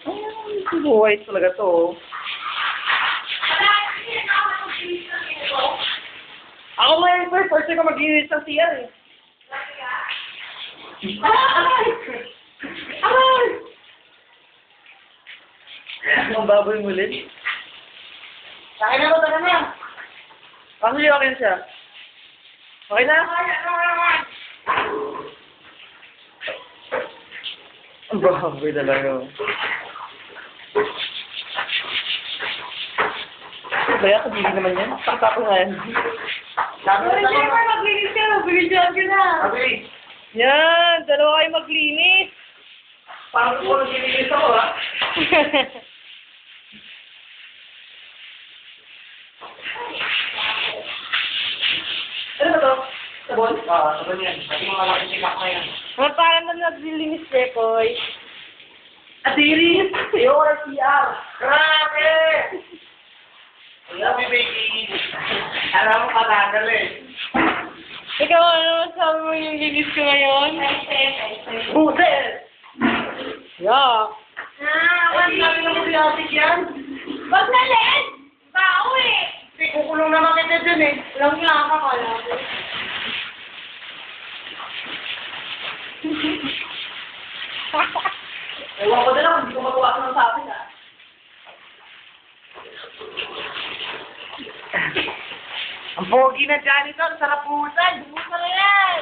Ay, buhay talaga to. Ako ngayon, sir. First time ko mag-inis ng CR eh. Ang baboy mulit. Sakay na mo, taka na. Paano yung akin siya? Okay na? Ang baboy talaga. Baya, kabili naman yan. Pakita ko nga yan. Sabi na Siyempre, ako. maglinis ka. Magbigyan ka na. Sabi. Yan! Dalawa kayo maglinis! Parang ko nang ginilis ako, ha? Ano ba to? Sabon? Sabon yan. Pati mga malaking sikap na yan. Mga parang na naglilinis, Pekoy. Adiris! Your CR! Grabe! Wala, may baby. Alam mo, katagal eh. Ikaw, ano sabi mo yung linis ko ngayon? Buses! Yeah. Ay, sabi na mo si Atik yan. Wag na, Len! Bao eh! Hindi, kukulong naman kita dyan eh. Walang nga ka pala. Ewan ko na lang, hindi ko magawa ng sa akin, ha? Ang pogi na janitor, sarap buhusan. Buka na yan!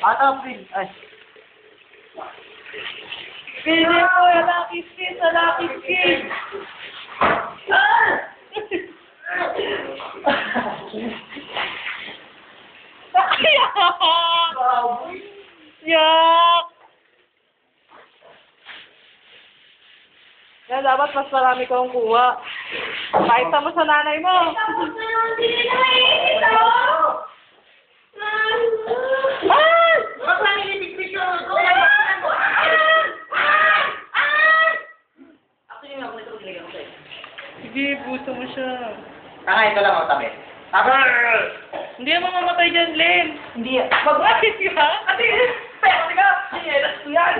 Ata, Prin. Ay. Pili ko, lucky skin sa lucky skin. Yak! Yan, dapat mas marami kang kuha. Pakita mo sa nanay mo. Tapos na naman din na eh! Ito! Ay! Bakit lang inipig-picture ko? Actually, ako nito ginagawa ko sa'yo. Sige, puso mo siya. Ito lang ako tabi. Tabi! Hindi naman mamatay dyan, Len. Hindi. Mag-watch ka? Ate, pero ka! Yan!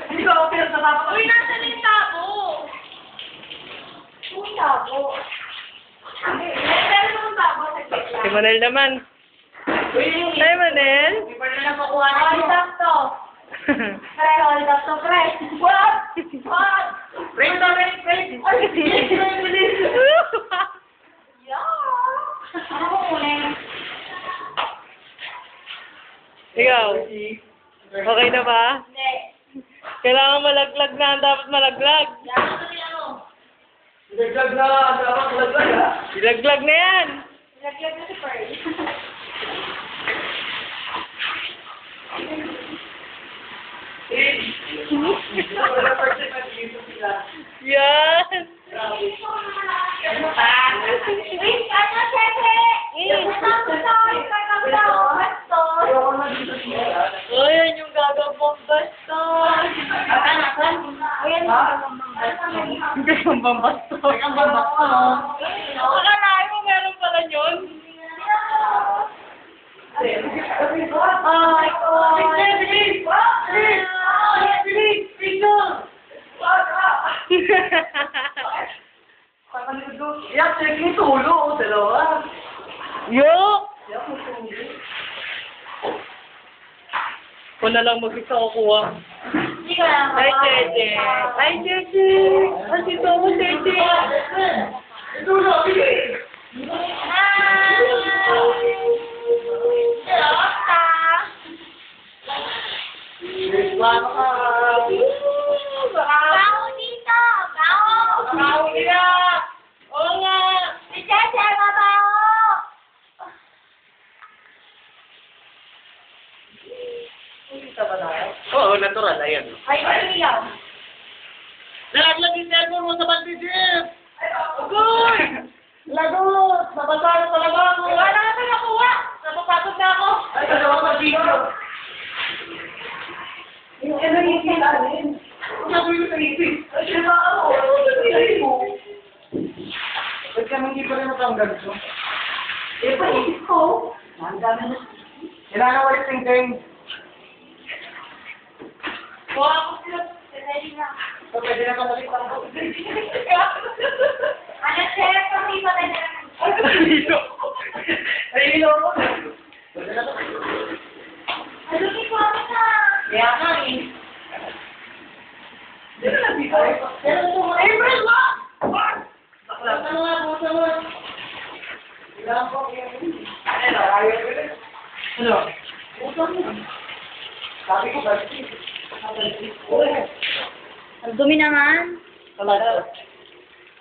Hindi ko ako pero sa tapa. Uy, nasa na yung tabo? Uy, tabo. Meron naman tabo. Si Manel naman. Hi, Manel. Hindi pa rin lang makuha na Hold up to. Pre, hold up to, pre. What? What? Wait, wait. Ay, bilis. Yeah. Ano ko kunin? Ikaw, okay na ba? Hindi. Kailangan malaglag na ang dapat malaglag. Yan ako din ano. Naglag na, dapat laglag ha. Ilaglag na yan. Laglag na si Pearl. Yan. Wait, ano, Cheche? Oh, yan yung gagawang bastos. Gagawang bastos. Akalain mo meron pala yun? Oh my God. Yak, check mo tulo, dalawa. Yo! Yak mo tulo. Ko na lang mag-isa kukuha. Hindi ko lang. Hi, Cheche. Hi, Cheche. Andito mo, Cheche. Tulo, bigay. Bawo dito! Bawo! Tao nila! Oo nga! Si Cheche, babawo! Oo, natural, ayan. Ay, iyaw. Nalaglag yung cellphone mo sa bandijip! Good! Lagot! Nabasa na talaga ako! Wala na nakuha! Napapagod na ako! Ay, dalawa sa video! Yung ano yung kinanin? Kung sabi ko sa isip, ay, siya na ako! Ano sa isip mo? Ba't ka hindi pa rin natanggal ko? Eh, paisip ko! Kailangan ulit ting-ting. Kuha ko sila. Ready na. So, pwede na pala ulit ako. Ano, chef? Kami pa tayo na. Ay, ilo ko. Pwede na pala. Ano, ikaw na. Kaya nga eh. Di ba nabito? Pero ito mga... April, ma! Bakla. Ano nga, buta mo. Ilang po. Ano? Ayaw ko rin. Ano? Buta mo. Sabi ko, balsi. Ang dumi naman. Talaga.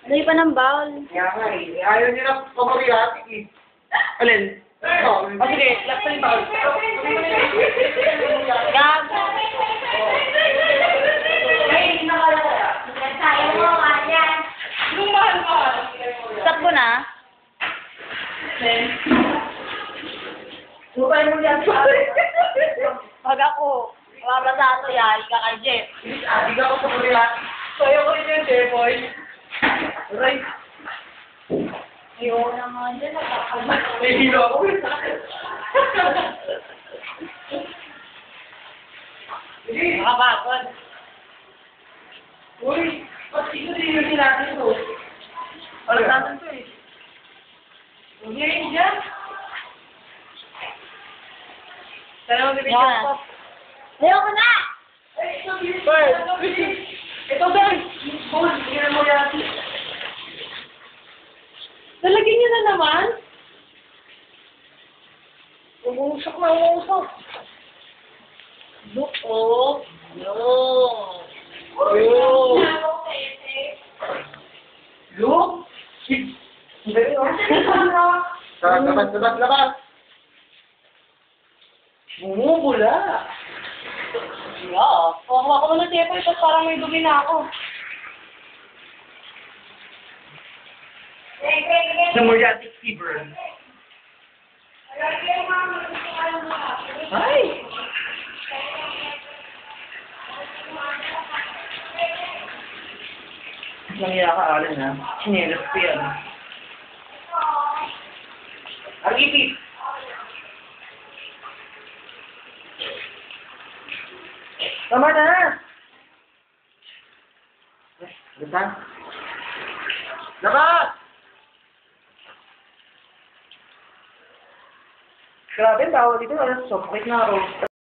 Ano yung pa ng bowl? Kaya nga eh. Ayaw nila pamabiyati eh. Alin? Ito. O sige, last time ba? Gago. Ay, nakalala. Sayang mo, yan. Yung mahal-mahal. Stop ko na. Supay mo yan. Pag ako, mabasa ito yan, ika kay Jeff. Adig ako sa pamabiyati. Sayo ko rin yung Jepoy. Right. Ayoko naman dyan. May hilo ako. Sige. Nakabagod. Uy, ba't ito din natin ito? Wala natin to eh. Hindi rin dyan. Sana magbibigyan Yan. ko. Ayoko na. Ito din. Boy, hindi mo yan. Nalagyan niyo na naman. Umuusok na umuusok. Look, oh. No. Oh. Look! Labas! Bumubula! Yeah. Kuha ko na ng Jepoy, tapos parang may dumi na ako. Namoryatic fever. Ay! Nangyaya ka, Alin, ha? Chinelas ko yan. Ang ipit! Tama na! Labas! Labas! Grabe, bawal dito. Soft na ako.